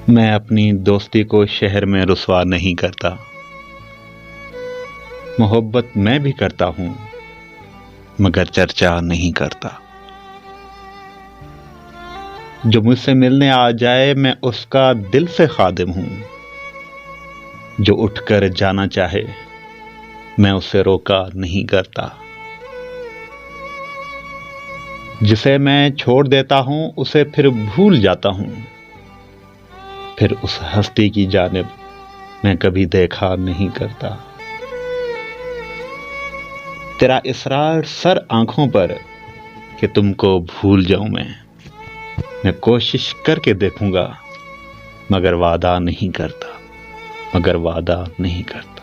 میں اپنی دوستی کو شہر میں رسوا نہیں کرتا۔ محبت میں بھی کرتا ہوں مگر چرچا نہیں کرتا۔ جو مجھ سے ملنے آ جائے میں اس کا دل سے خادم ہوں۔ جو اٹھ کر جانا چاہے میں اسے روکا نہیں کرتا۔ جسے میں چھوڑ دیتا ہوں اسے پھر بھول جاتا ہوں۔ پھر اس ہستی کی جانب میں کبھی دیکھا نہیں کرتا۔ تیرا اصرار سر آنکھوں پر کہ تم کو بھول جاؤں میں کوشش کر کے دیکھوں گا مگر وعدہ نہیں کرتا۔